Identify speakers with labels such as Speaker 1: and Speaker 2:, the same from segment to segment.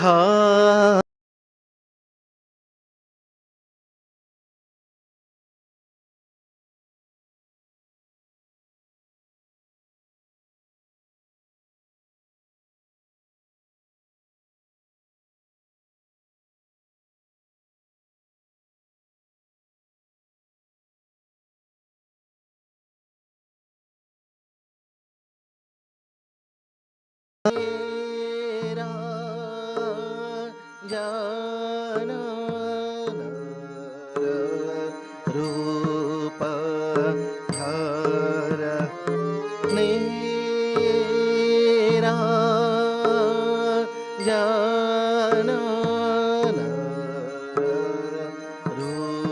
Speaker 1: खा जाना रूप धर मेरा जाना रूप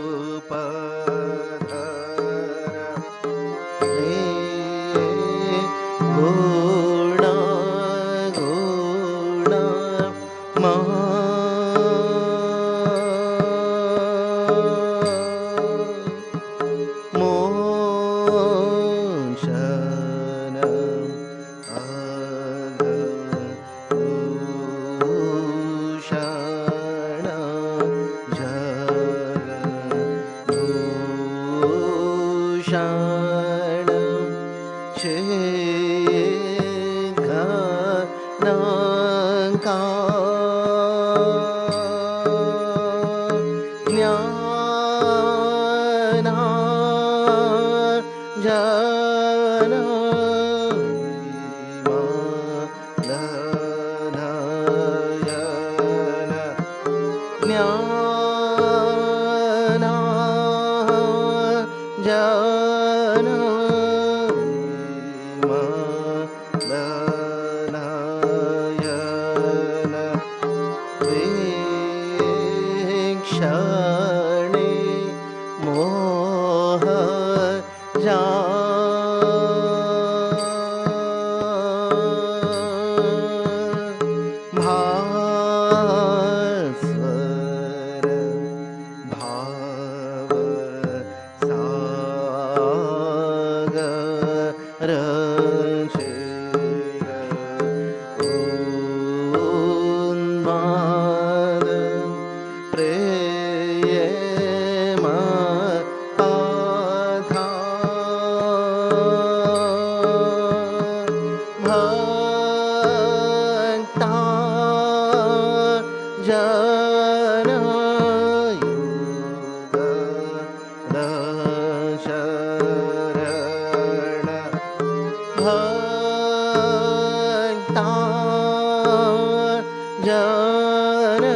Speaker 1: jana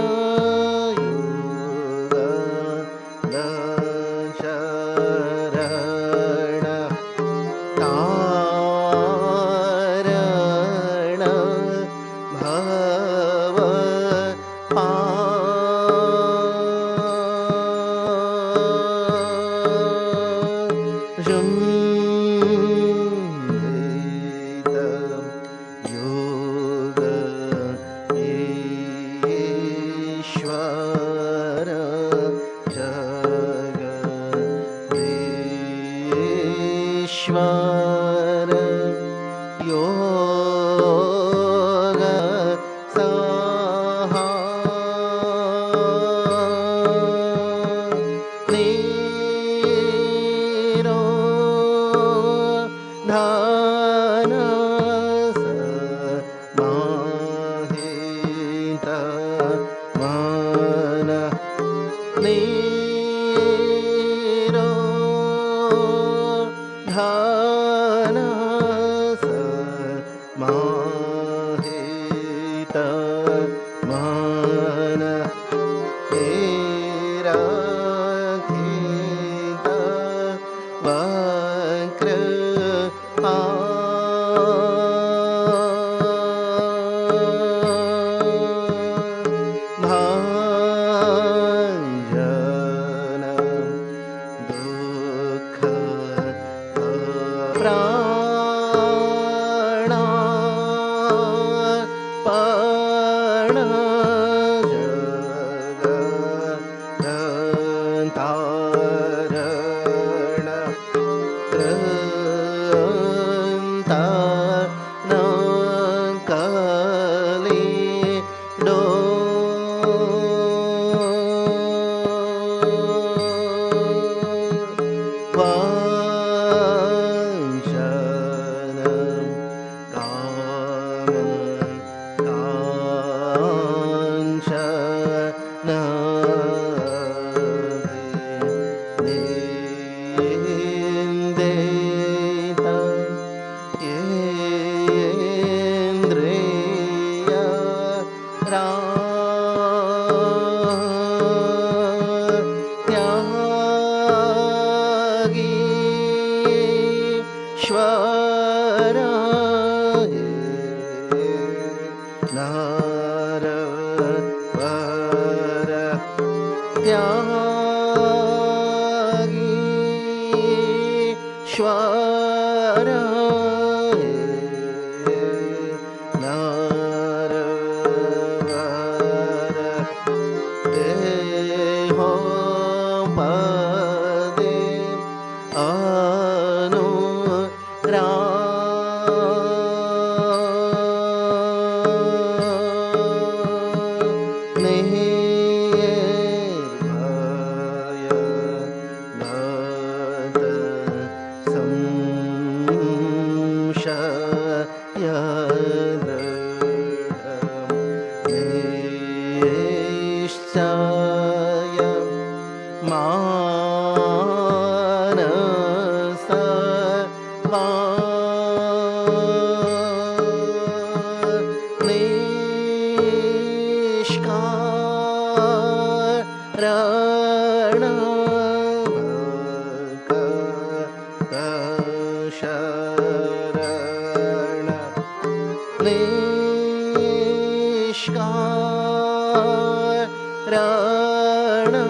Speaker 1: yoga dasharana tarana bhava pajam yoga ishvara jagadishvara yoga saha nirodhana samahita mana nirodhana samahita mana nirakita vakra bhajanam dukha prana pana jagadantarana trantana kalido vanchanam kamam kanchana nindeta yendriya tyagi shvara naravara tyagi shvara naravara deho pade nirbhaya gata samshaya dridham nishchaya manasa nishkarana bhakasharana nishkarana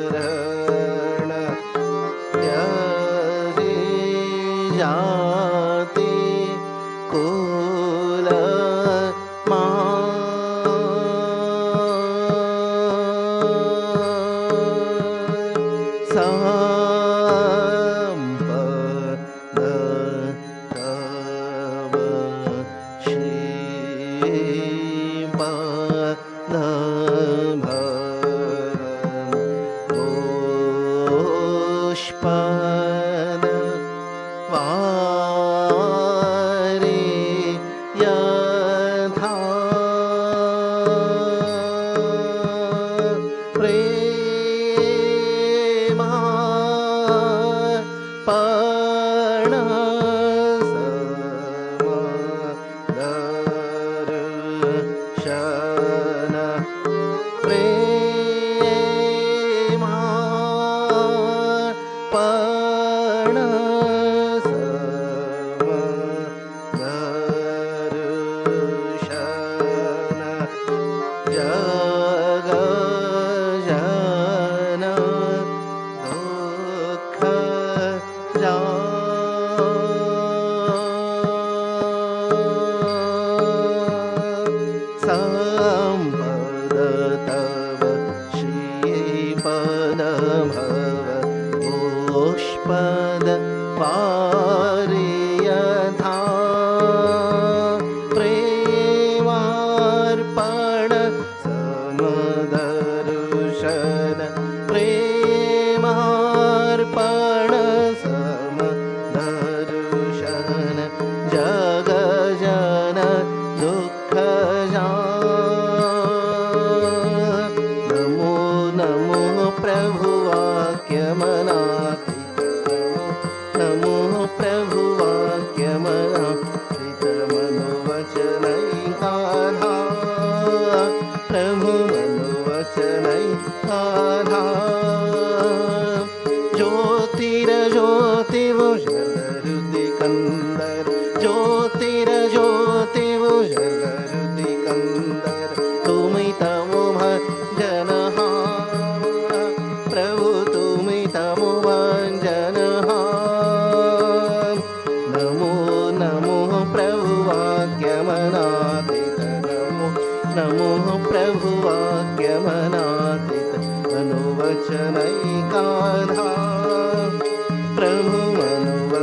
Speaker 1: bhakasharana yadi jati kula sampada tava shripada bharam pushpada vari प्रभु मनुवचनैकाधार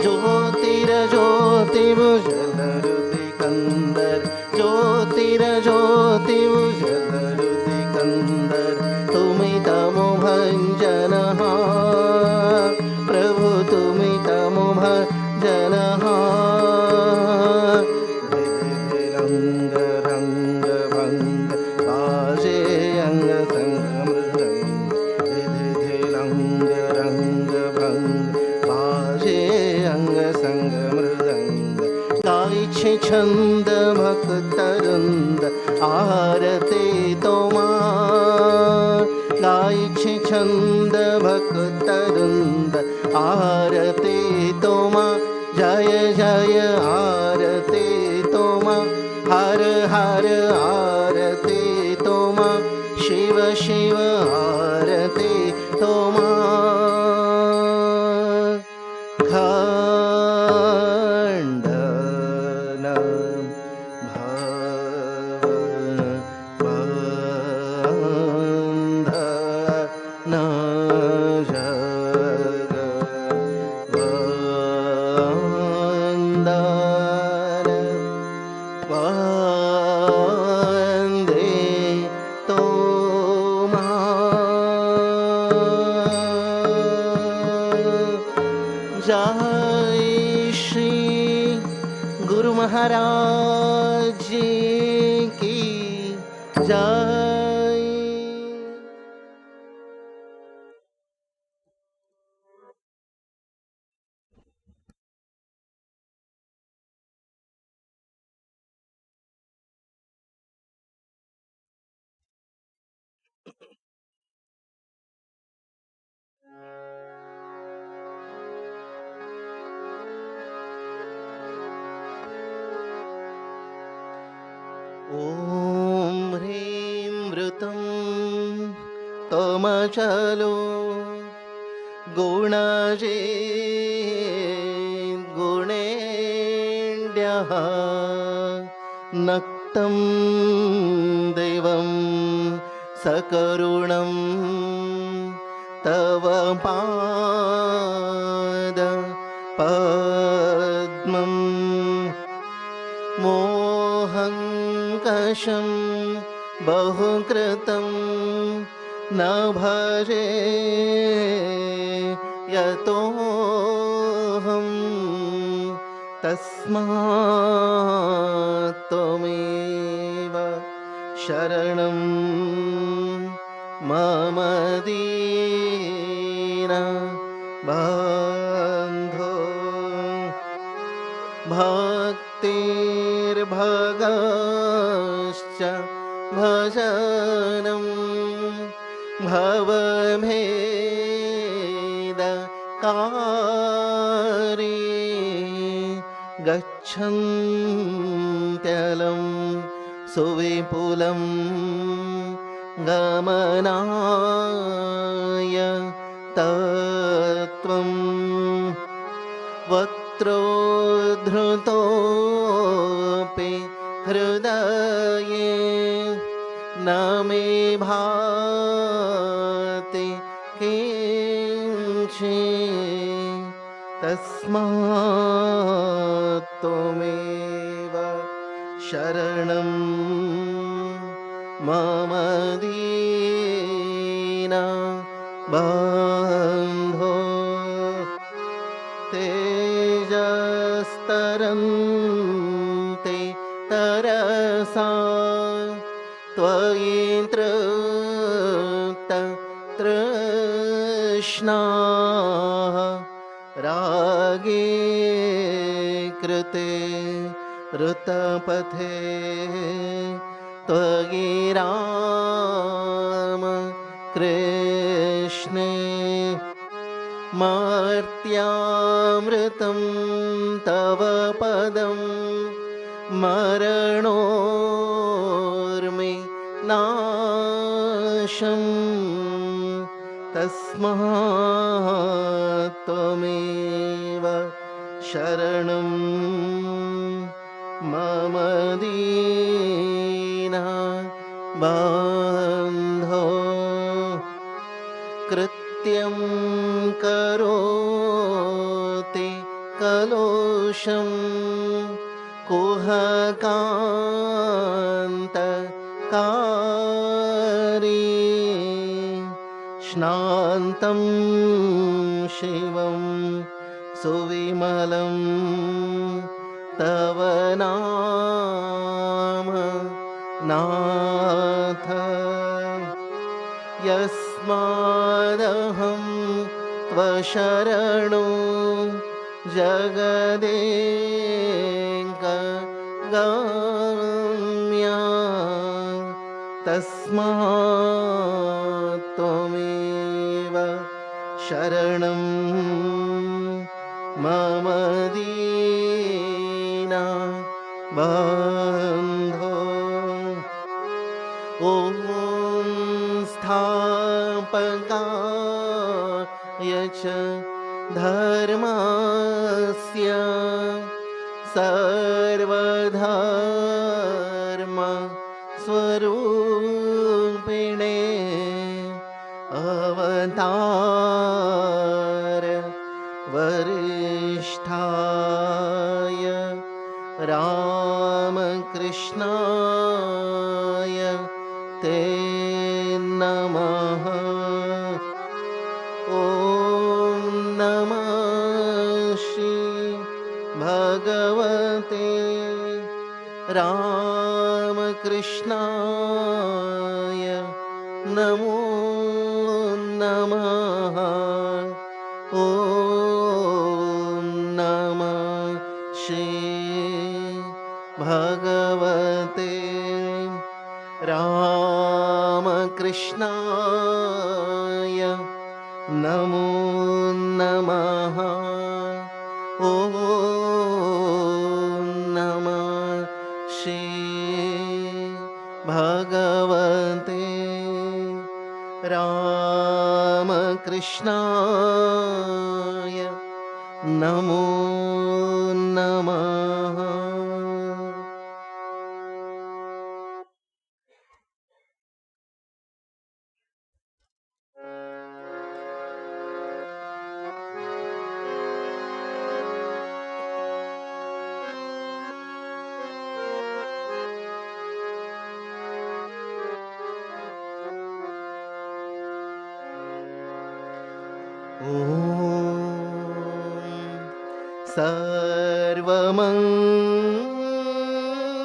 Speaker 1: ज्योतिरज्योतिभुजलरुतिकन्दर ज्योतिरज्योतिभुजलरुतिकन्दर तुमि तमो भञ्जनः प्रभु तुमि तमो भञ्जनः रङ्ग रङ्ग भङ्ग बाजे अंग संगमृदङ्ग रङ्ग रङ्ग भङ्ग बाजे अंग संगमृदङ्ग गायछे छंद भक्तवृंद आरती तोमा गायछे छंद भक्तवृंद आरती तोमा जय जय आरती तोमा हर हर आरती तोमा शिव शिव आरती तोमा जय श्री गुरु महाराज की जय। ॐ ह्रीं वृतं तमचलो गुणजे गुणेन्द्यः नक्तं देवं सकरुणं तव पाद पद्मं मोहङ्कषं बहुकृतं न भजे यतोऽहं तस्मात् त्वमेव शरणं मम दीन बन्धो भक्तिर्भगश्च भजनं भवभेदकारी गच्छन्त्यलं सुविपुलं गमनाय तत्त्वं वक्त्रोद्धृतोऽपि हृदये न मे भाति किञ्चित् तस्मात् त्वमेव शरणं मम दीन बन्धो तेजस्तरन्ते तरसा त्वयि तृप्त तृष्णाः रागे कृते ऋतपथे त्वयि राम कृष्णे मर्त्यामृतं तव पदं मरणोर्मे नाशं तस्मात् त्वमेव शरणं मम दीन बन्धो करोति कलुषं कुहकान्तकारी श्नान्तं शिवं सुविमलं तव नाम नाथ यस्मादहं त्वशरणो जगदेकगम्या तस्मात् त्वमेव शरणं मम दीना बन्धो ॐ स्थापकाय च धर्मस्य सर्वधर्मस्वरूपिणे अवतार वरिष्ठाय रामकृष्णाय ते नमः। ॐ नमः श्री भगवते रामकृष्णाय नमो नमः। ॐ नमः श्री भगवते रामकृष्णाय नमो नमः। ॐ नमः श्री भगवते रामकृष्णाय नमो नमः।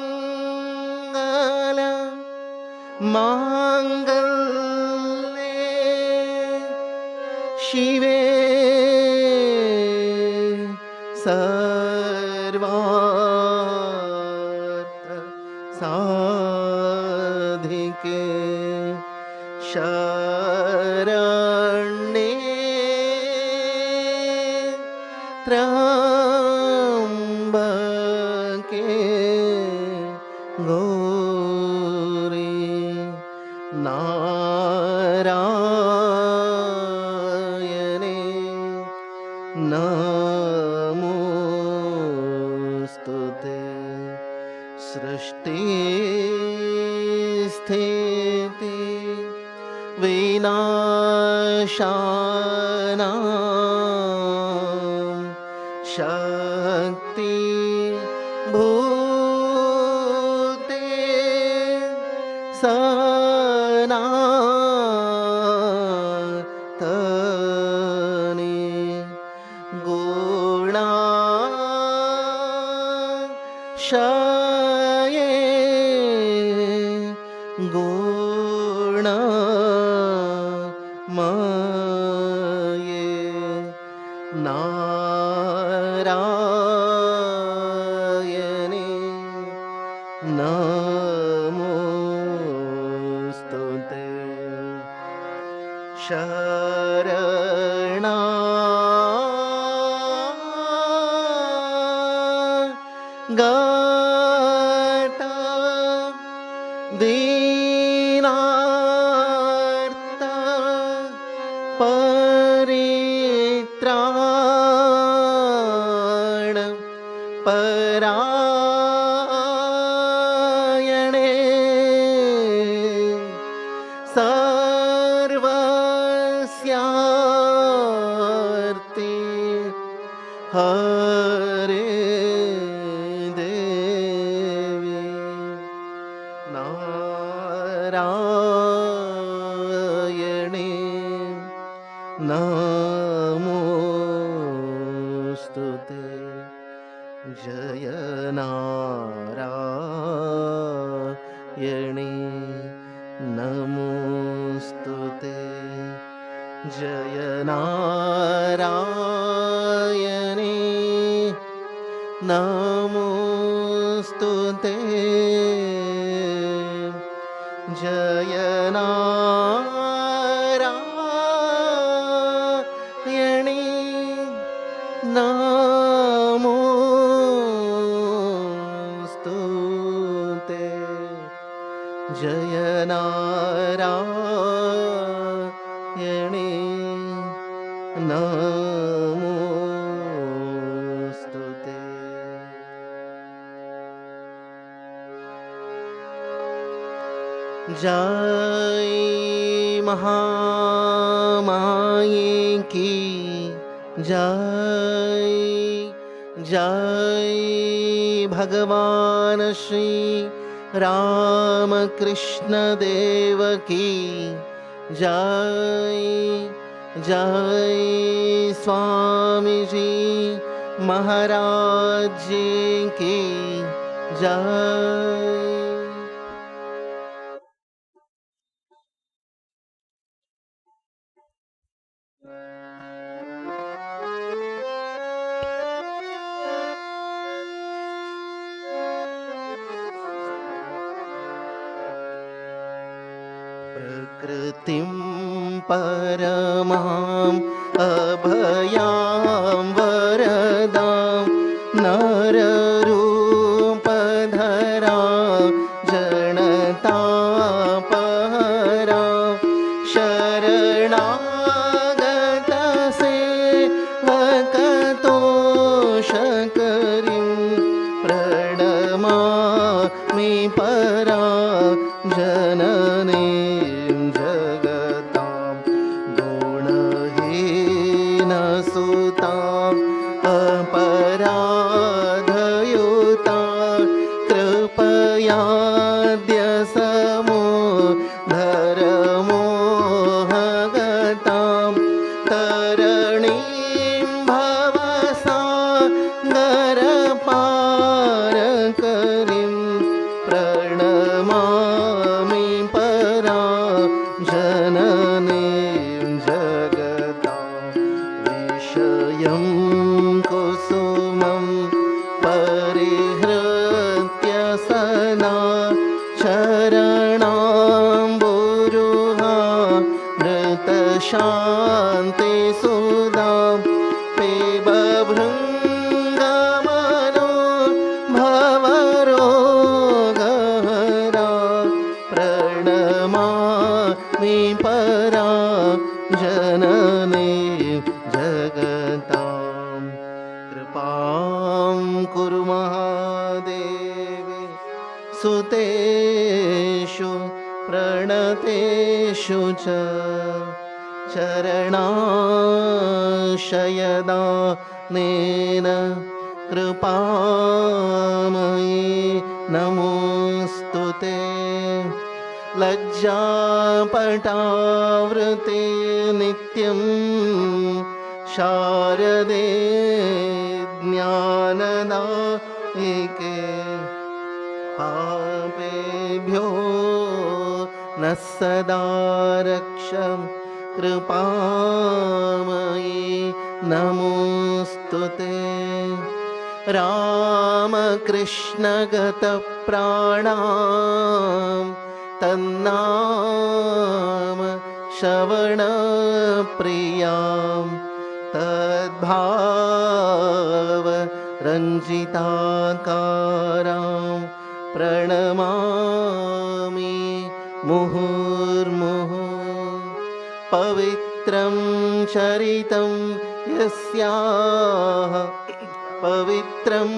Speaker 1: सर्वमङ्गल माङ्गल्ये शिवे सर्वार्थ साधिके शरण्ये त्र्यम्बके गौरी नारायणे नमोस्तुते। सृष्टि स्थिति विनाशानां शक्ति भूते सनातने गुणाशये गुणमये नारायणे नमोस्तुते। शरणागत दीनार्त परित्राण परायणे सर्वस्यार्थ हरे देवी नारायणे नमोस्तुते जय नारायणे नमोस्तुते जय नारायणे नमोस्तुते जय नारायणे नमोस्तुते जय नारायणे नमोस्तुते जय महामाये की जय जय भगवान श्री रामकृष्ण देव की जय जय स्वामी जी महाराज जी की जय। प्रकृतिं परमां अभयां वरदां नररूपधरा जनतापहरा शरणागत सेवकतोषकरीं प्रणमामि परा जननी शान्ति सुदां पेबभृङ्गमनो भवरोगहरा प्रणमामि परा जननी जगतां कृपां कुरु महादेवी सुतेषु प्रणतेषु च चरणाशयदानेन कृपामयि नमोस्तुते लज्जापटावृते नित्यं शारदे ज्ञानदायिके पापेभ्यो न सदा रक्ष कृपामयि नमोस्तुते रामकृष्णगतप्राणां तन्नाम श्रवणप्रियां तद्भाव रञ्जिताकारां प्रणमामि मुहुर्मुहुः पवित्रं चरितं यस्याः पवित्रं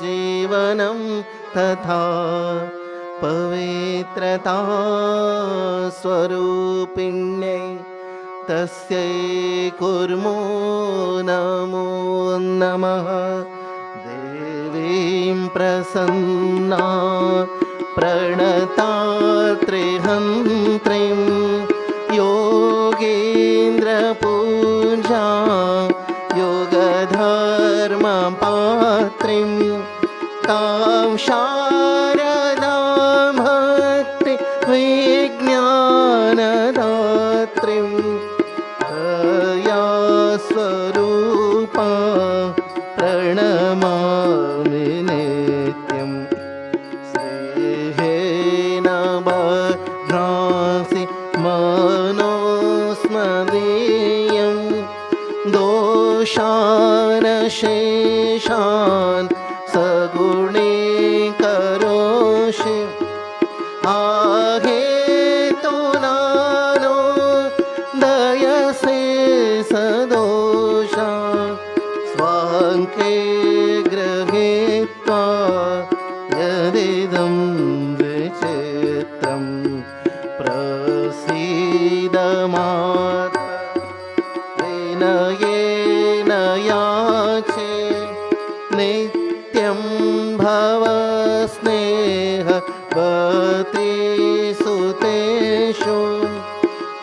Speaker 1: जीवनं तथा पवित्रता स्वरूपिण्यै तस्यै कुर्मो नमो नमः देवीं प्रसन्ना प्रणतात्रिहन्त्रीं योगीन्द्रपूजा योगधर्मपात्रीं तां शारदां भक्ति विज्ञानदात्रीं दया स्वरूपा प्रणमामि नित्यं श्रीहेन भद्रासि मनोस्मदीयं दोषानशेषान् सगुणीकरोषि आहेतुनानो दयसे सदोषा स्वाङ्के गृहीत्वा यदिदं विचित्रं प्रसीद माता विनयेन याचे नित्यं भव स्नेहवती सुतेषु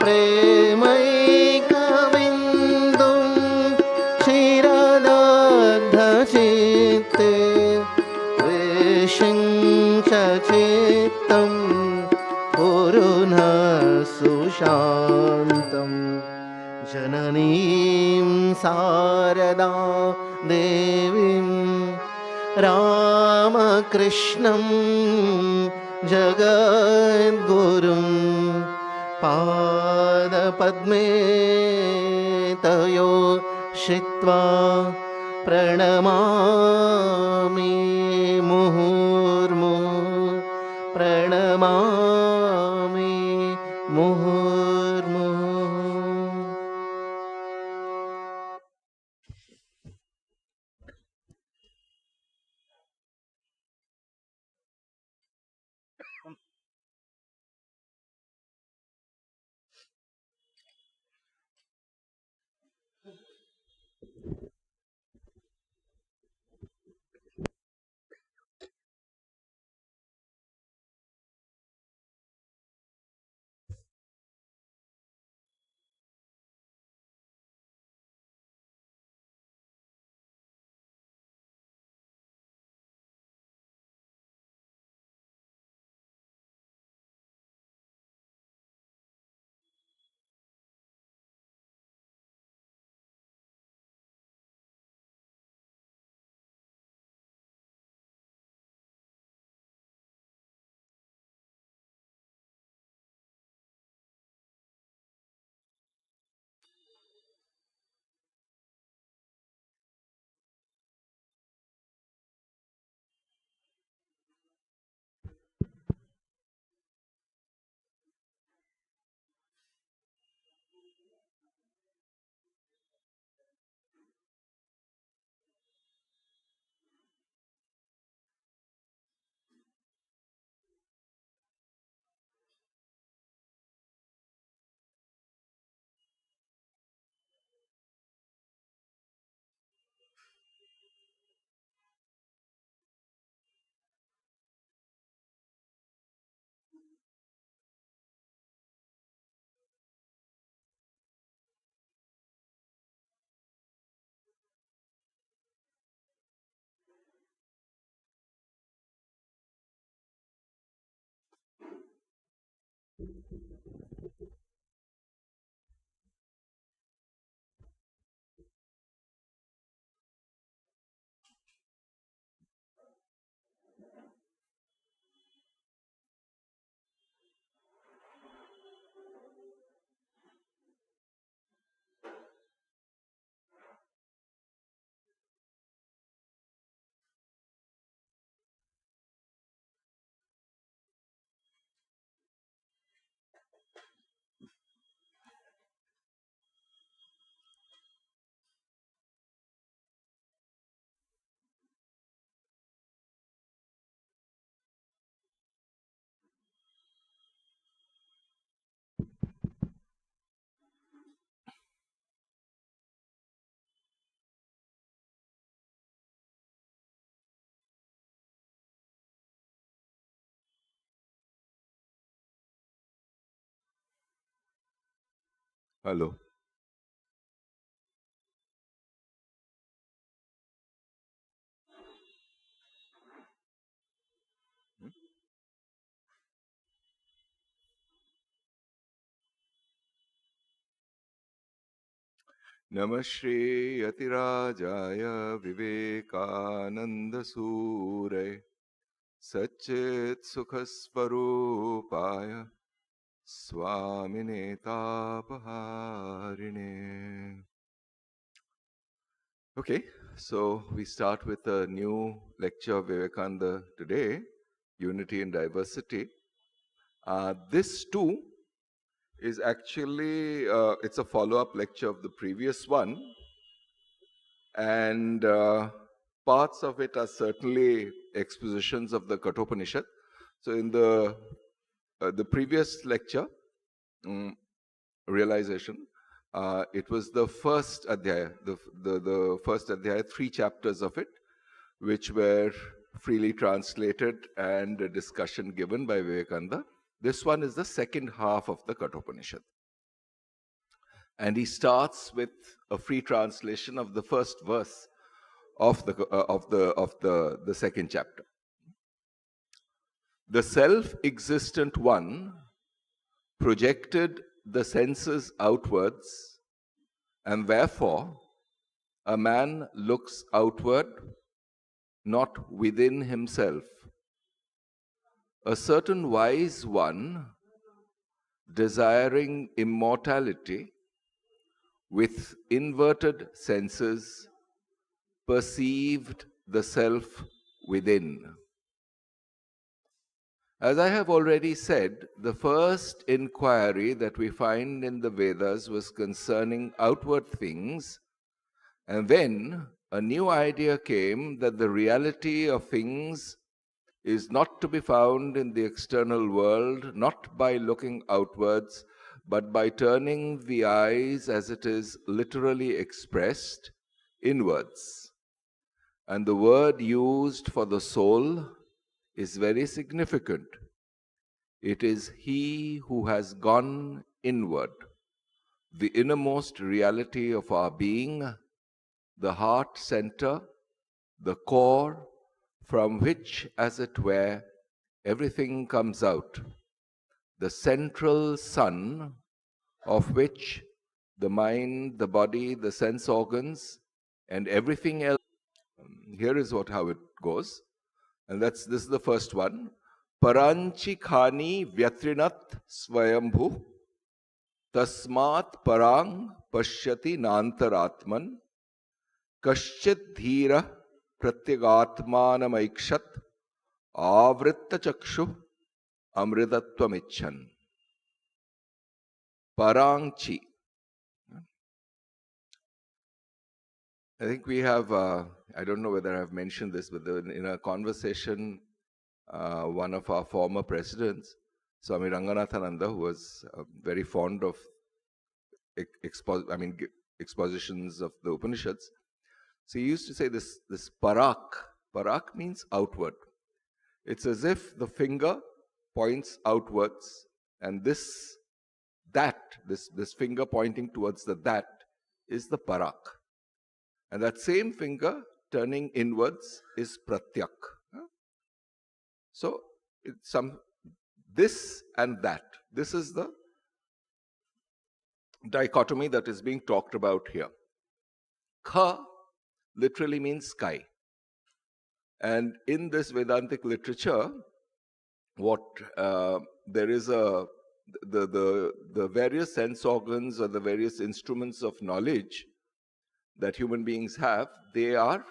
Speaker 1: प्रेमैकबिन्दुं क्षीरदग्धचित्ते विषिञ्च चित्तं कुरु न सुशान्तं जननीं शारदा देवीं रामकृष्णं जगद्गुरुं पादपद्मे तयो श्रित्वा प्रणमामि मुहुर्मुहुः प्रणमामि मुहुर्मुहुः।
Speaker 2: Hello. Namashri Yatirajaya Vivekananda Sure Satchit Sukhasvarupaya Swamine Tapaharine. Okay, so we start with a new lecture of Vivekananda today, Unity and Diversity. This too is actually, it's a follow-up lecture of the previous one, and parts of it are certainly expositions of the Kathopanishad. So in the previous lecture, realization, it was the first adhyaya, the first adhyaya, 3 chapters of it, which were freely translated and a discussion given by Vivekananda. This one is the second half of the Kathopanishad. And he starts with a free translation of the first verse of the second chapter. The self-existent one projected the senses outwards, and therefore a man looks outward, not within himself. A certain wise one, desiring immortality, with inverted senses, perceived the self within. As I have already said, the first inquiry that we find in the Vedas was concerning outward things, and then a new idea came that the reality of things is not to be found in the external world, not by looking outwards, but by turning the eyes, as it is literally expressed, inwards. And the word used for the soul is very significant. It is he who has gone inward, the innermost reality of our being, the heart center, the core, from which, as it were, everything comes out, the central sun of which the mind, the body, the sense organs, and everything else. Here is how it goes, and this is the first one. Paranchi khani vyatrinat swayambhu tasmat parang pashyati nantaratman kaschit dhira pratyagatmanamaikshat avritta chakshu amritattvamichan. Parangchi. I think we have, I don't know whether I've mentioned this, but in a conversation, one of our former presidents, Swami Ranganathananda, who was very fond of expositions of the Upanishads. So he used to say this parak. Parak means outward. It's as if the finger points outwards, and this finger pointing towards the that is the parak. And that same finger turning inwards is pratyak. So it's this and that. This is the dichotomy that is being talked about here. Kha literally means sky. And in this Vedantic literature, there is the various sense organs or the various instruments of knowledge that human beings have, they are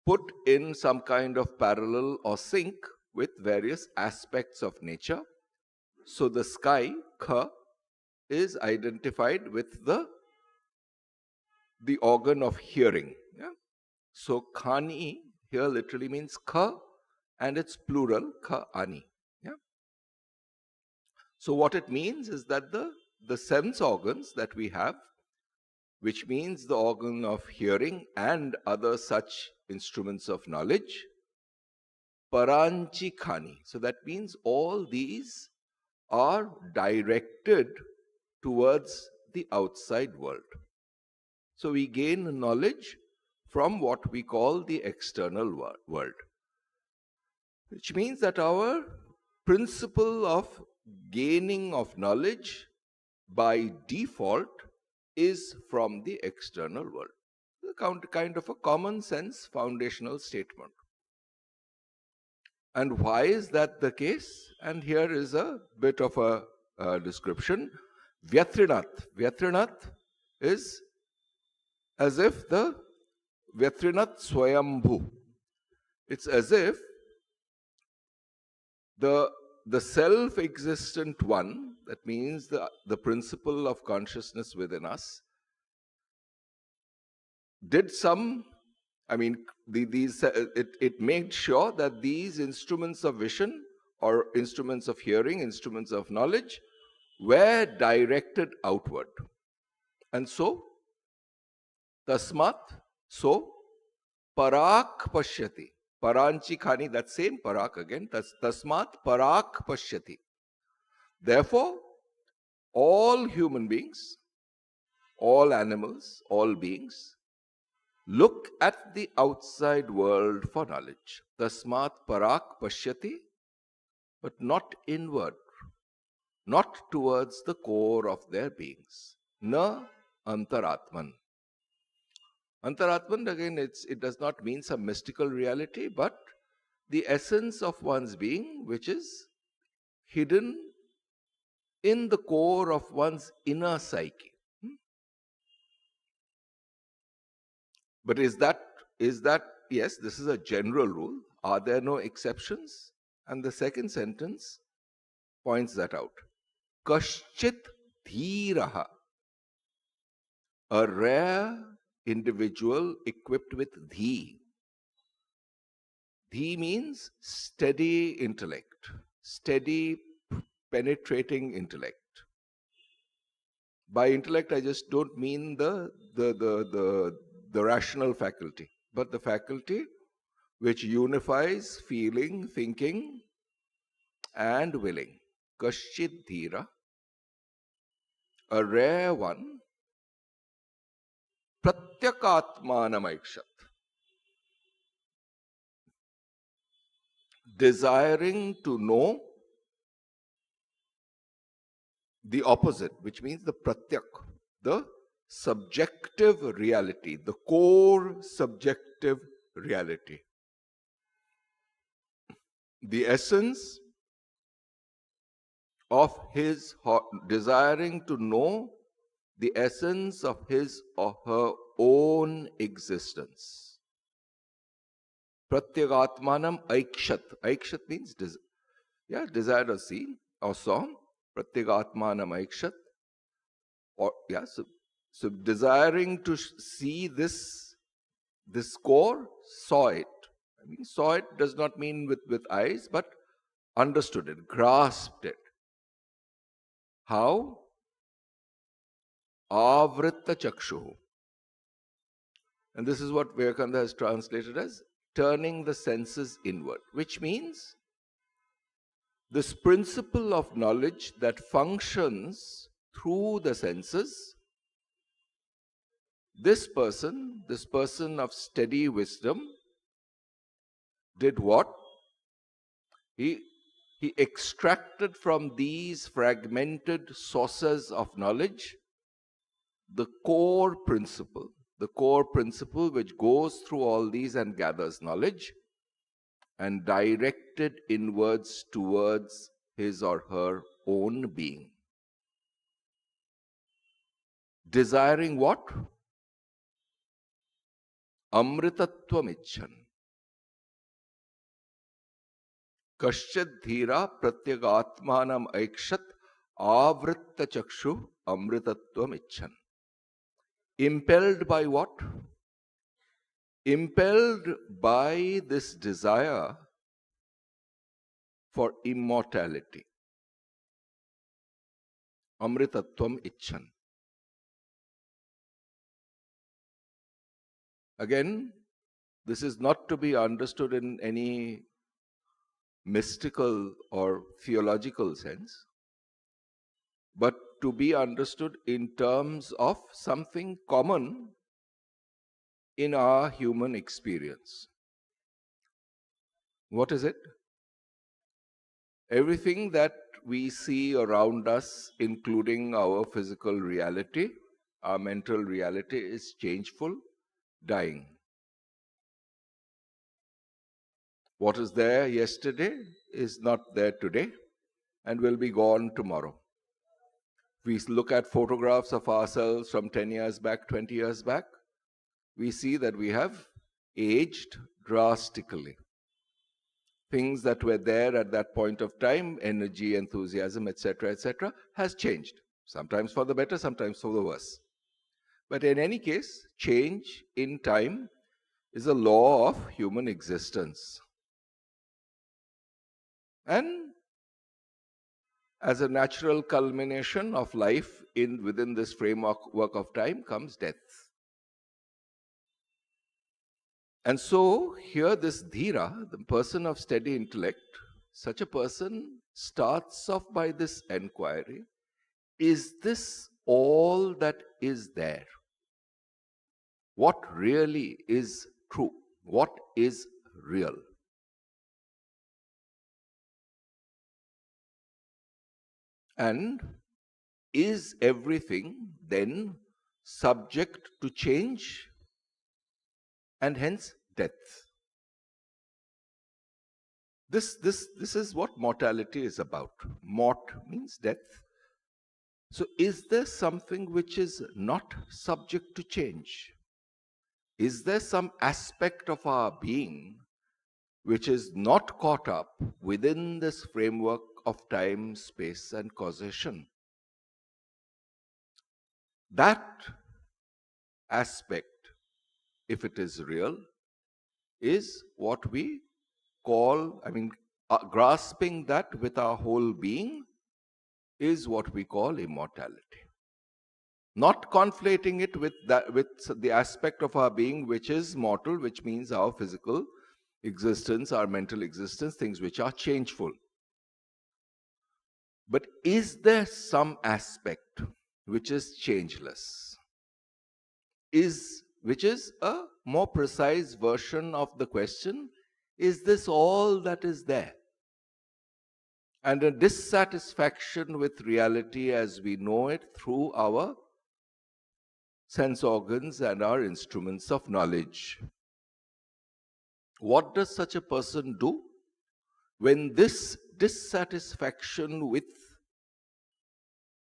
Speaker 2: put in some kind of parallel or sync with various aspects of nature. So the sky, kha, is identified with the organ of hearing. Yeah? So khani here literally means kha, and it's plural, kha ani. Yeah? So what it means is that the sense organs that we have, which means the organ of hearing and other such instruments of knowledge, paranchi khani. So that means all these are directed towards the outside world. So we gain knowledge from what we call the external world, which means that our principle of gaining of knowledge by default is from the external world. Kind of a common sense foundational statement. And why is that the case? And here is a bit of a description. Vyatrinat. Vyatrinat is as if the Vyatrinat Swayambhu. It's as if the self-existent one, that means the principle of consciousness within us, did some, it made sure that these instruments of vision or instruments of hearing, instruments of knowledge were directed outward. And so, tasmat, so, parak pashyati. Paranchi khani, that same parak again, tasmat parak pashyati. Therefore, all human beings, all animals, all beings, look at the outside world for knowledge. Tasmat parak pashyati, but not inward, not towards the core of their beings. Na antaratman. Antaratman, again, it does not mean some mystical reality, but the essence of one's being, which is hidden in the core of one's inner psyche. But is that, yes, this is a general rule. Are there no exceptions? And the second sentence points that out. Kaschit dhiraha. A rare individual equipped with dhi. Dhi means steady intellect, steady penetrating intellect. By intellect, I just don't mean the rational faculty, but the faculty which unifies feeling, thinking, and willing. Kaschit dhira, a rare one, pratyakatmanamakshat, desiring to know the opposite, which means the pratyak, the subjective reality, the core subjective reality. The essence of his, desiring to know the essence of his or her own existence. Pratyagatmanam aikshat. Aikshat means desire or see or saw. Pratyagatmanam aikshat. Or so desiring to see this core, saw it. I mean, saw it does not mean with eyes, but understood it, grasped it. How? Avritta chakshu. And this is what Vivekananda has translated as turning the senses inward, which means this principle of knowledge that functions through the senses. This person of steady wisdom, did what? He extracted from these fragmented sources of knowledge the core principle which goes through all these and gathers knowledge, and directed inwards towards his or her own being. Desiring what? Amritattvam icchan. Kaschid dhira pratyagatmanam aikshat avritta chakshu amritattvam icchan. Impelled by what? Impelled by this desire for immortality. Amritattvam icchan. Again, this is not to be understood in any mystical or theological sense, but to be understood in terms of something common in our human experience. What is it? Everything that we see around us, including our physical reality, our mental reality, is changeful, dying. What is there yesterday is not there today and will be gone tomorrow. We look at photographs of ourselves from 10 years back, 20 years back, we see that we have aged drastically. Things that were there at that point of time, energy, enthusiasm, etc., has changed. Sometimes for the better, sometimes for the worse. But in any case, change in time is a law of human existence. And as a natural culmination of life within this framework of time comes death. And so here this dhira, the person of steady intellect, such a person starts off by this enquiry, is this all that is there? What really is true? What is real? And is everything then subject to change and hence death? This is what mortality is about. Mort means death. So is there something which is not subject to change? Is there some aspect of our being which is not caught up within this framework of time, space, and causation? That aspect, if it is real, is what we call, grasping that with our whole being is what we call immortality. Not conflating it with the aspect of our being which is mortal, which means our physical existence, our mental existence, things which are changeful. But is there some aspect which is changeless? Which is a more precise version of the question, is this all that is there? And a dissatisfaction with reality as we know it through our sense organs and our instruments of knowledge. What does such a person do when this dissatisfaction with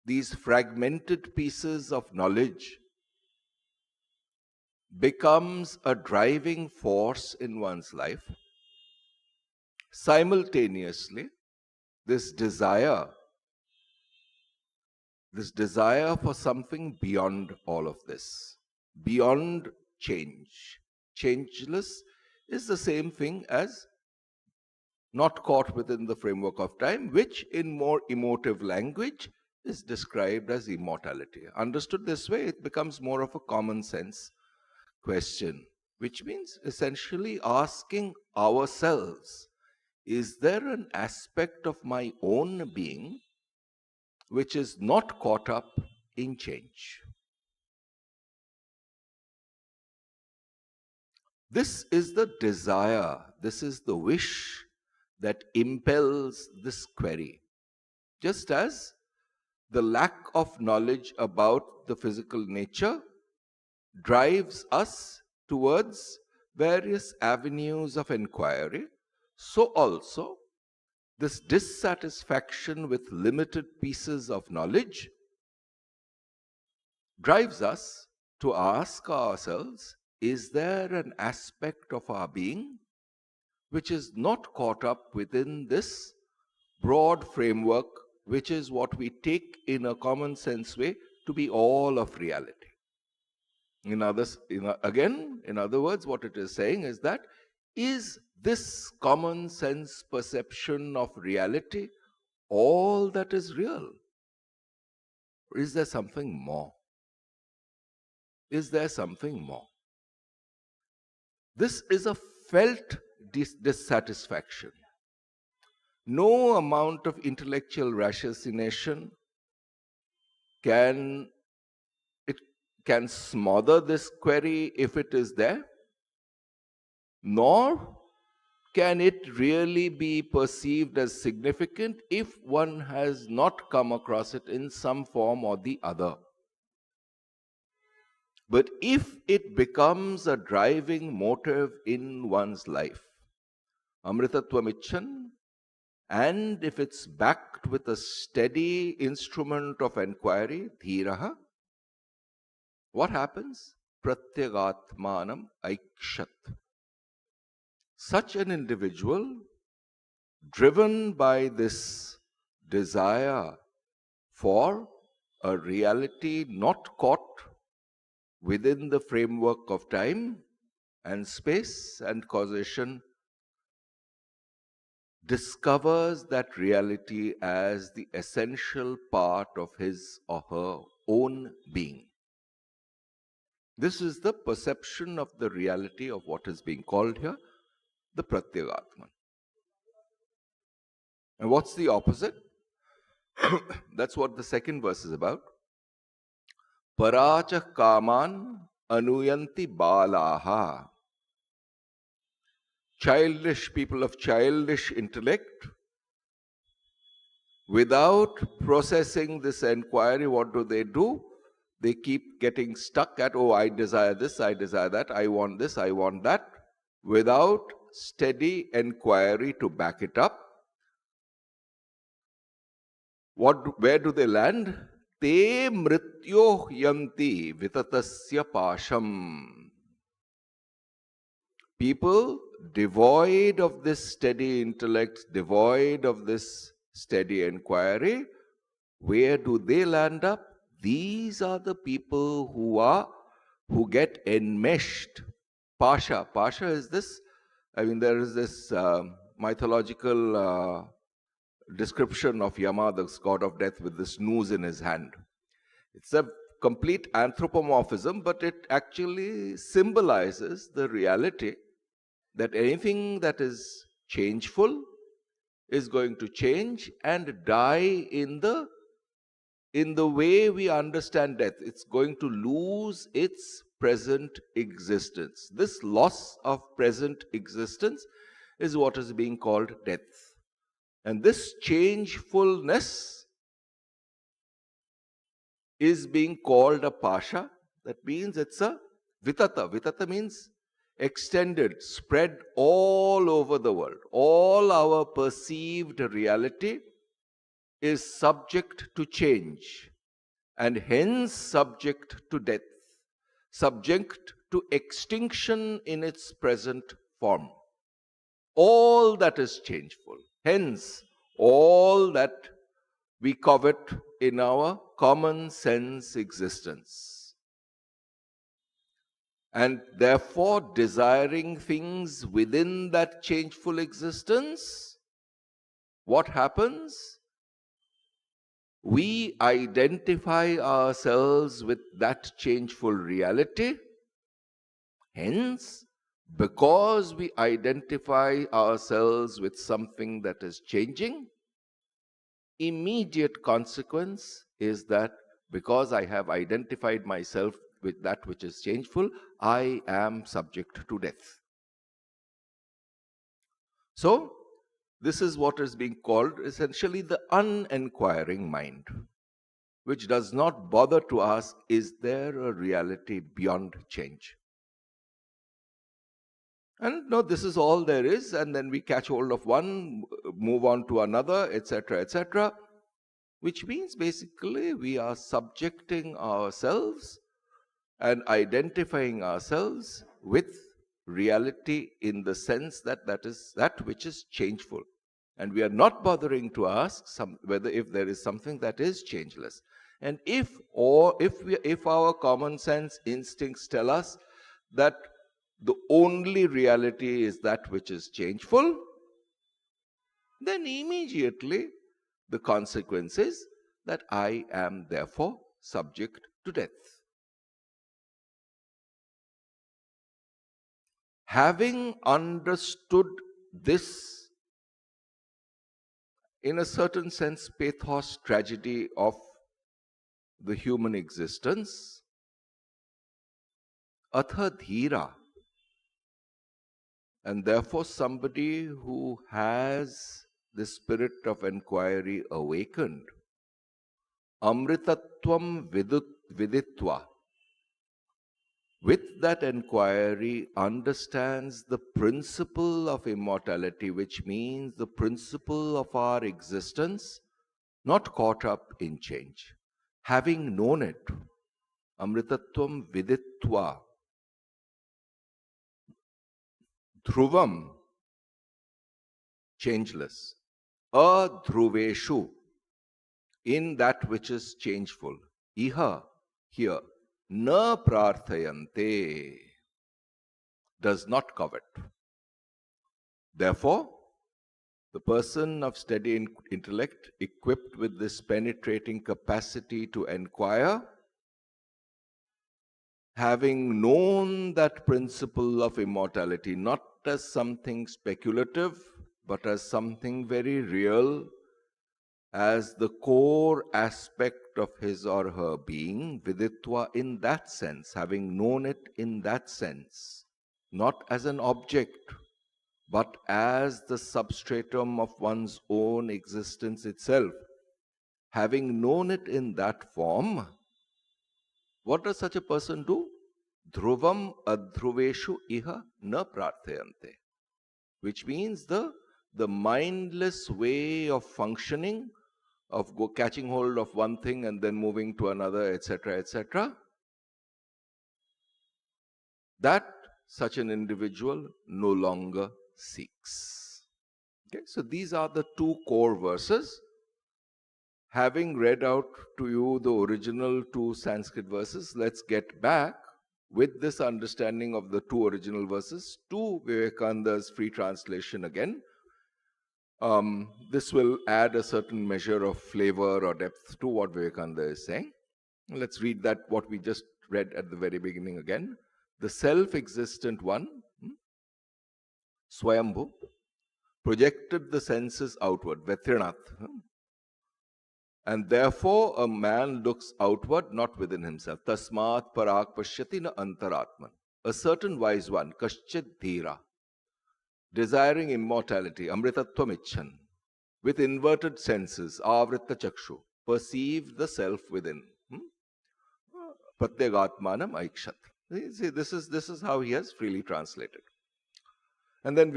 Speaker 2: these fragmented pieces of knowledge becomes a driving force in one's life? Simultaneously, this desire for something beyond all of this, beyond change. Changeless is the same thing as not caught within the framework of time, which in more emotive language is described as immortality. Understood this way, it becomes more of a common sense question, which means essentially asking ourselves, is there an aspect of my own being which is not caught up in change? This is the desire, this is the wish that impels this query. Just as the lack of knowledge about the physical nature drives us towards various avenues of inquiry, so also this dissatisfaction with limited pieces of knowledge drives us to ask ourselves, is there an aspect of our being which is not caught up within this broad framework, which is what we take in a common sense way to be all of reality? In other words, what it is saying is that, is this common sense perception of reality all that is real? Or is there something more? Is there something more? This is a felt dissatisfaction. No amount of intellectual ratiocination can it can smother this query if it is there, nor can it really be perceived as significant if one has not come across it in some form or the other. But if it becomes a driving motive in one's life, amritatvamichan, and if it's backed with a steady instrument of enquiry, dhiraha, what happens? Pratyagatmanam aikshat. Such an individual, driven by this desire for a reality not caught within the framework of time and space and causation, discovers that reality as the essential part of his or her own being. This is the perception of the reality of what is being called here the Pratyagatman. And what's the opposite? That's what the second verse is about. Paracha kaman anuyanti balaha. Childish people of childish intellect, without processing this enquiry, what do? They keep getting stuck at, oh, I desire this, I desire that, I want this, I want that, without steady enquiry to back it up. Where do they land? Te mrityo yanti vitatasya pasham. People devoid of this steady intellect, devoid of this steady inquiry, where do they land up? These are the people who get enmeshed. Pasha. Pasha is this. There is this mythological description of Yama, the god of death, with this noose in his hand. It's a complete anthropomorphism, but it actually symbolizes the reality that anything that is changeful is going to change and die in the way we understand death. It's going to lose its present existence. This loss of present existence is what is being called death. And this changefulness is being called a pasha. That means it's a vitata. Vitata means extended, spread all over the world. All our perceived reality is subject to change and hence subject to death, subject to extinction in its present form. All that is changeful. Hence, all that we covet in our common sense existence. And therefore, desiring things within that changeful existence, what happens? We identify ourselves with that changeful reality. Hence, because we identify ourselves with something that is changing, immediate consequence is that because I have identified myself with that which is changeful, I am subject to death. So, this is what is being called essentially the unenquiring mind, which does not bother to ask, is there a reality beyond change? And no, this is all there is, and then we catch hold of one, move on to another, etc., which means basically we are subjecting ourselves and identifying ourselves with reality in the sense that that is that which is changeful. And we are not bothering to ask whether if there is something that is changeless. And if our common sense instincts tell us that the only reality is that which is changeful, then immediately the consequence is that I am therefore subject to death. Having understood this, in a certain sense, pathos, tragedy of the human existence, atha dhira, and therefore somebody who has the spirit of inquiry awakened, amritatvam viditva, with that inquiry understands the principle of immortality, which means the principle of our existence, not caught up in change. Having known it, amritatvam viditva, dhruvam, changeless, adhruveshu, in that which is changeful, iha, here, na prarthayante, does not covet. Therefore, the person of steady intellect, equipped with this penetrating capacity to inquire, having known that principle of immortality, not as something speculative, but as something very real, as the core aspect of his or her being, viditva, in that sense, having known it in that sense, not as an object, but as the substratum of one's own existence itself. Having known it in that form, what does such a person do? Dhruvam adhruveshu iha na prarthayante. Which means the mindless way of functioning, of catching hold of one thing and then moving to another, etc., that such an individual no longer seeks. Okay, so these are the two core verses. Having read out to you the original two Sanskrit verses, let's get back with this understanding of the two original verses to Vivekananda's free translation again. This will add a certain measure of flavor or depth to what Vivekananda is saying. Let's read that, what we just read at the very beginning again. The self-existent one, Swayambhu, projected the senses outward, Vetrinath. And therefore a man looks outward, not within himself. Tasmat parak pashyati na antaratman. A certain wise one, kaschit dhira, desiring immortality, amritatvam icchan, with inverted senses, avrita chakshu, perceived the self within. Pratyagatmanam aikshat. See, this is how he has freely translated. And then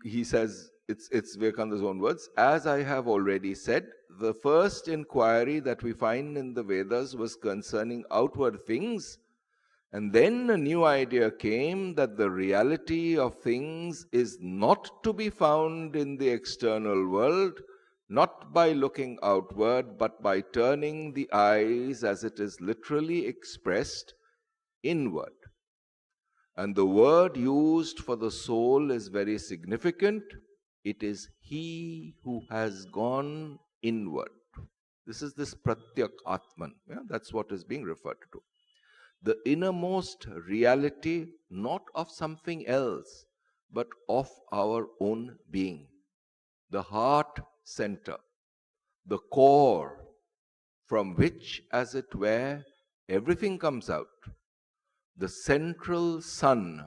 Speaker 2: he says, it's Vivekananda's own words, as I have already said, the first inquiry that we find in the Vedas was concerning outward things, and then a new idea came that the reality of things is not to be found in the external world, not by looking outward, but by turning the eyes, as it is literally expressed, inward. And the word used for the soul is very significant. It is he who has gone inward. This is this Pratyak Atman. Yeah? That's what is being referred to. The innermost reality, not of something else, but of our own being. The heart center, the core, from which, as it were, everything comes out. The central sun,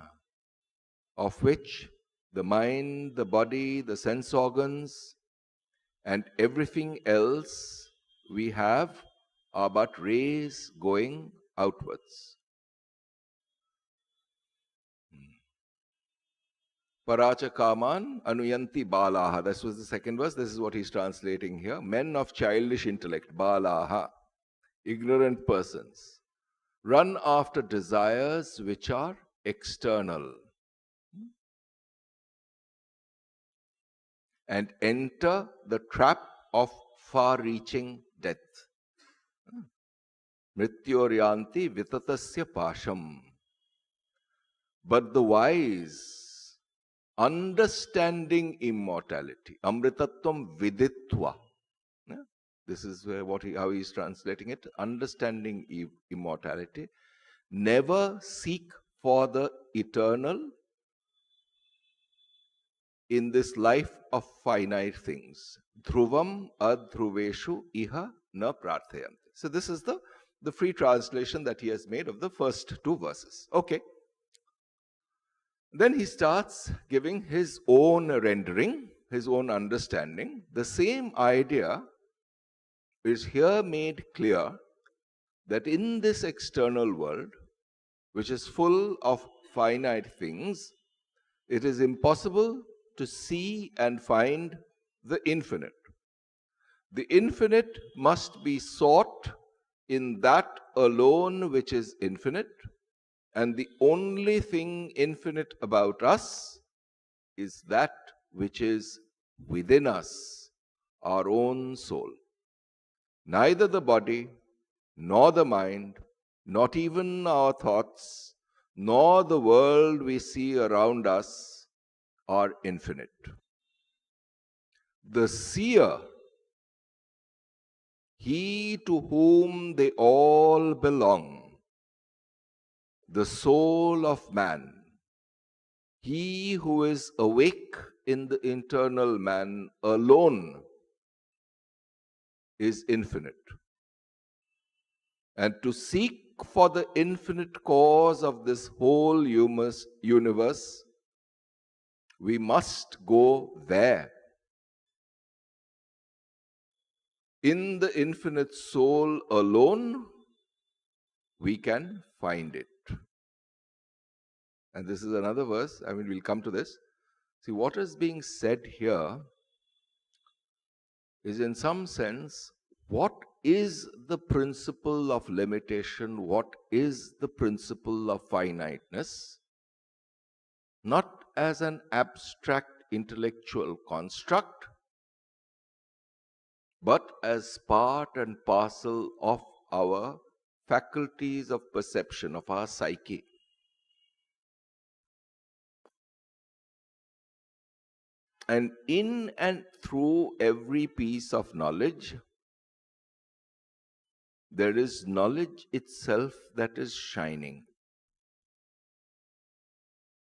Speaker 2: of which the mind, the body, the sense organs, and everything else we have are but rays going outwards. Paracha kaman anuyanti balaha. This was the second verse. This is what he's translating here. Men of childish intellect, balaha, ignorant persons, run after desires which are external and enter the trap of far-reaching death. Mrityoryanti vitatasya pasham. But the wise, understanding immortality, amritatvam viditva. This is how he is translating it. Understanding immortality, never seek for the eternal in this life of finite things. Dhruvam adhruveshu iha na prarthayanti. So this is the free translation that he has made of the first two verses. Okay. Then he starts giving his own rendering, his own understanding. The same idea is here made clear that in this external world, which is full of finite things, it is impossible to see and find the infinite. The infinite must be sought in that alone which is infinite, and the only thing infinite about us is that which is within us, our own soul. Neither the body, nor the mind, not even our thoughts, nor the world we see around us are infinite. The seer, he to whom they all belong, the soul of man, he who is awake in the internal man alone is infinite. And to seek for the infinite cause of this whole universe, we must go there. In the infinite soul alone, we can find it. And this is another verse. I mean, we'll come to this. See, what is being said here is, in some sense, what is the principle of limitation? What is the principle of finiteness? Not as an abstract intellectual construct, but as part and parcel of our faculties of perception, of our psyche. And in and through every piece of knowledge, there is knowledge itself that is shining.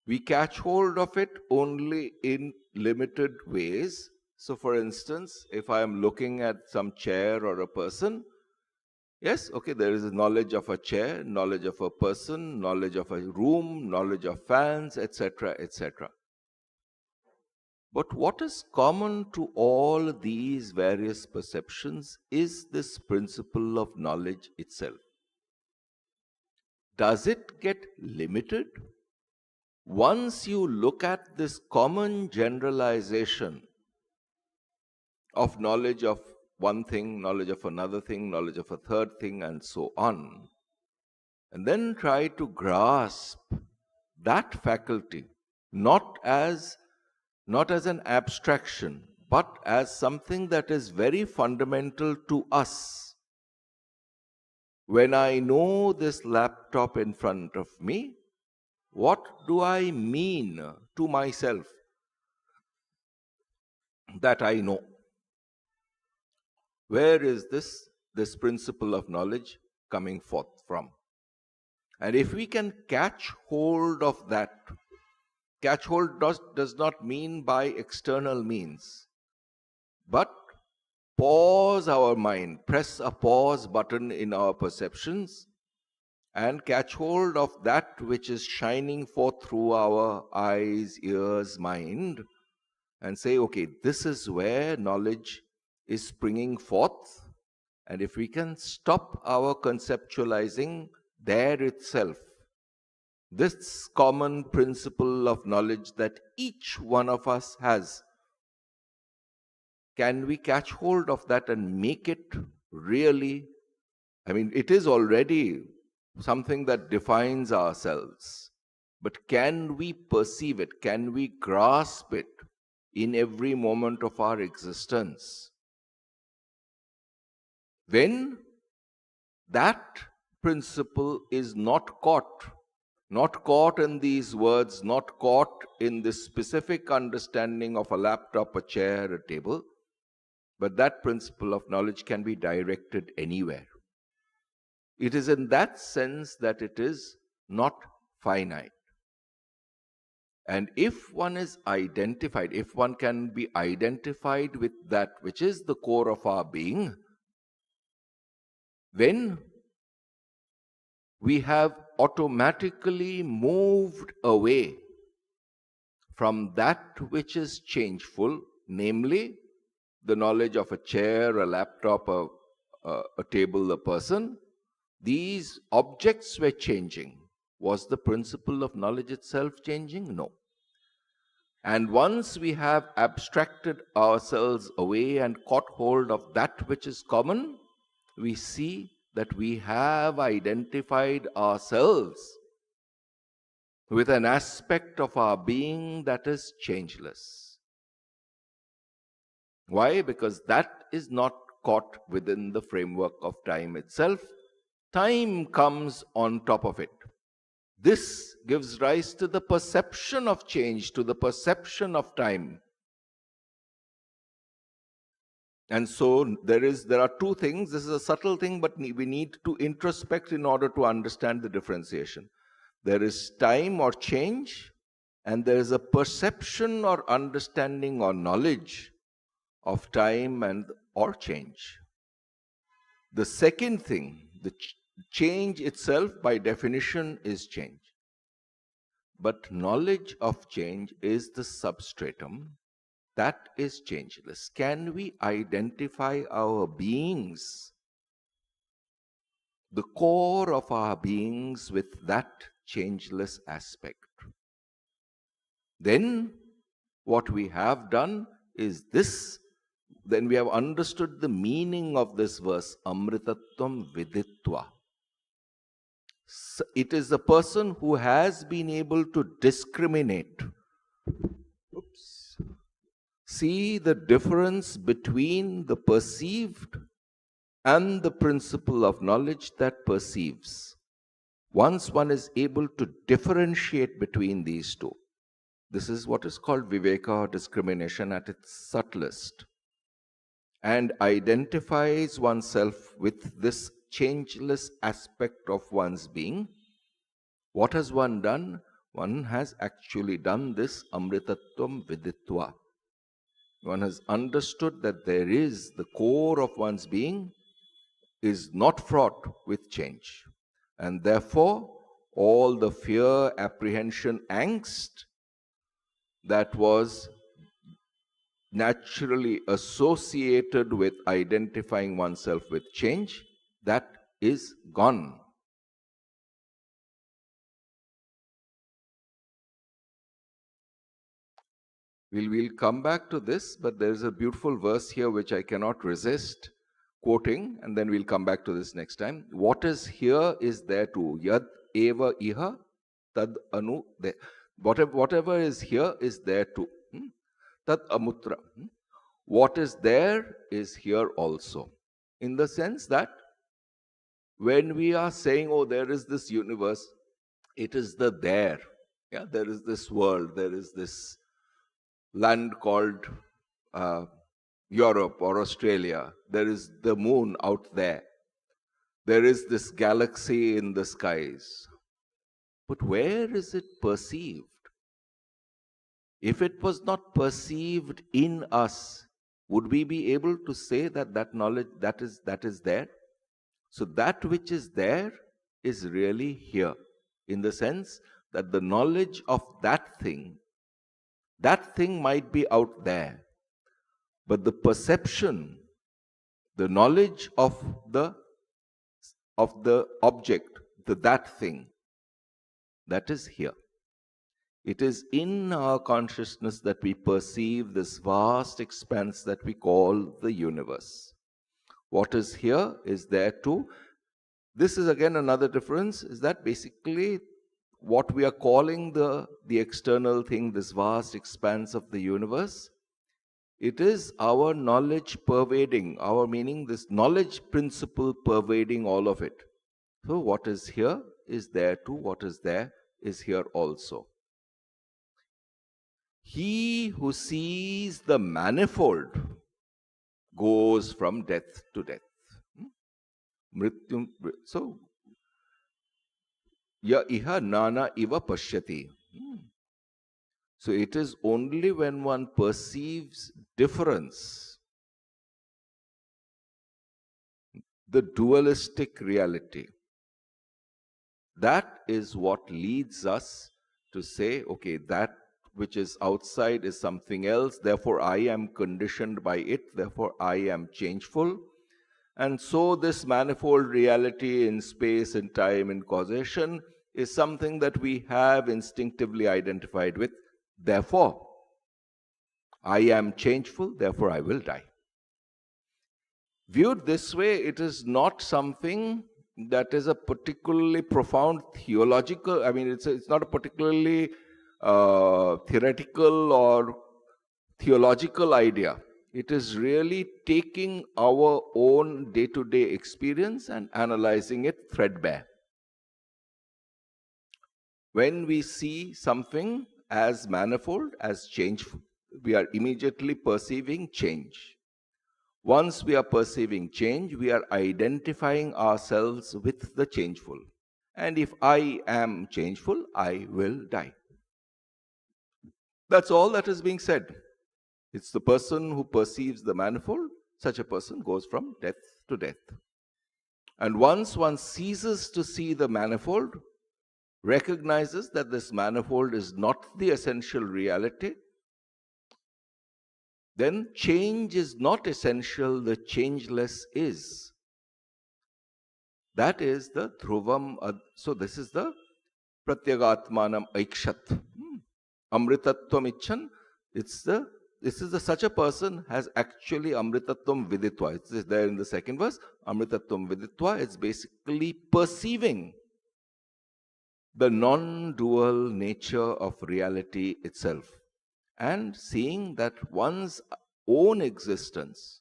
Speaker 2: We catch hold of it only in limited ways. So, for instance, if I am looking at some chair or a person, yes, okay, there is a knowledge of a chair, knowledge of a person, knowledge of a room, knowledge of fans, etc., etc. But what is common to all these various perceptions is this principle of knowledge itself. Does it get limited? Once you look at this common generalization of knowledge of one thing, knowledge of another thing, knowledge of a third thing, and so on, and then try to grasp that faculty not as an abstraction, but as something that is very fundamental to us. When I know this laptop in front of me, what do I mean to myself that I know? Where is this principle of knowledge coming forth from? And if we can catch hold of that, catch hold does not mean by external means, but pause our mind, press a pause button in our perceptions, and catch hold of that which is shining forth through our eyes, ears, mind, and say, okay, this is where knowledge is springing forth. And if we can stop our conceptualizing there itself, this common principle of knowledge that each one of us has, can we catch hold of that and make it really, I mean, it is already something that defines ourselves, but can we perceive it? Can we grasp it in every moment of our existence? When that principle is not caught in these words, not caught in this specific understanding of a laptop, a chair, a table, but that principle of knowledge can be directed anywhere. It is in that sense that it is not finite. And if one is identified, if one can be identified with that which is the core of our being, when we have automatically moved away from that which is changeful, namely the knowledge of a chair, a laptop, a table, a person, these objects were changing. Was the principle of knowledge itself changing? No. And once we have abstracted ourselves away and caught hold of that which is common, we see that we have identified ourselves with an aspect of our being that is changeless. Why? Because that is not caught within the framework of time itself. Time comes on top of it. This gives rise to the perception of change, to the perception of time. And so there are two things. This is a subtle thing, but we need to introspect in order to understand the differentiation. There is time or change, and there is a perception or understanding or knowledge of time and or change. The second thing, the change itself by definition is change. But knowledge of change is the substratum that is changeless. Can we identify our beings, the core of our beings, with that changeless aspect? Then what we have done is this. Then we have understood the meaning of this verse, Amritatvam Viditva. It is the person who has been able to discriminate. See the difference between the perceived and the principle of knowledge that perceives. Once one is able to differentiate between these two, this is what is called viveka or discrimination at its subtlest, and identifies oneself with this changeless aspect of one's being. What has one done? One has actually done this amritatvam viditva. One has understood that there is the core of one's being is not fraught with change. And therefore, all the fear, apprehension, angst that was naturally associated with identifying oneself with change, that is gone. We'll come back to this, but there is a beautiful verse here which I cannot resist quoting, and then we'll come back to this next time. What is here is there too. Yad eva iha tad anu de. Whatever is here is there too. Tad amutra. What is there is here also. In the sense that when we are saying, oh, there is this universe, it is the there. Yeah, there is this world, there is this land called Europe or Australia. There is the moon out there. There is this galaxy in the skies. But where is it perceived? If it was not perceived in us, would we be able to say that that knowledge that is there? So that which is there is really here, in the sense that the knowledge of that thing might be out there, but the perception, the knowledge of the object, that thing, that is here. It is in our consciousness that we perceive this vast expanse that we call the universe. What is here is there too. This is again another difference, is that basically what we are calling the external thing, this vast expanse of the universe, it is our knowledge pervading, our meaning, this knowledge principle pervading all of it. So what is here is there too, what is there is here also. He who sees the manifold goes from death to death. So, ya iha nana iva pashyati. So it is only when one perceives difference, the dualistic reality. That is what leads us to say, okay, that which is outside is something else, therefore I am conditioned by it, therefore I am changeful. And so this manifold reality in space, in time, in causation is something that we have instinctively identified with. Therefore, I am changeful, therefore I will die. Viewed this way, it is not something that is a particularly profound theological, it's not a particularly theoretical or theological idea. It is really taking our own day-to-day experience and analyzing it threadbare. When we see something as manifold, as changeful, we are immediately perceiving change. Once we are perceiving change, we are identifying ourselves with the changeful. And if I am changeful, I will die. That's all that is being said. It's the person who perceives the manifold, such a person goes from death to death. And once one ceases to see the manifold, recognizes that this manifold is not the essential reality, then change is not essential, the changeless is. That is the dhruvam. So this is the pratyagatmanam aikshat. Amritatvam icchan. This is the such a person has actually amritatvam viditva. It's there in the second verse. Amritatvam viditva is basically perceiving the non-dual nature of reality itself and seeing that one's own existence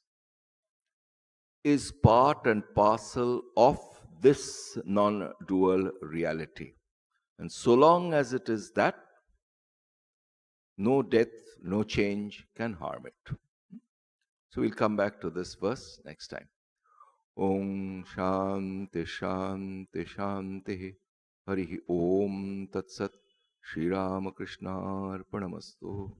Speaker 2: is part and parcel of this non-dual reality. And so long as it is that, no death, no change can harm it. So we'll come back to this verse next time. Om Shanti Shanti Shanti Harihi Om Tat Sat Shri Ramakrishna Arpanamastu.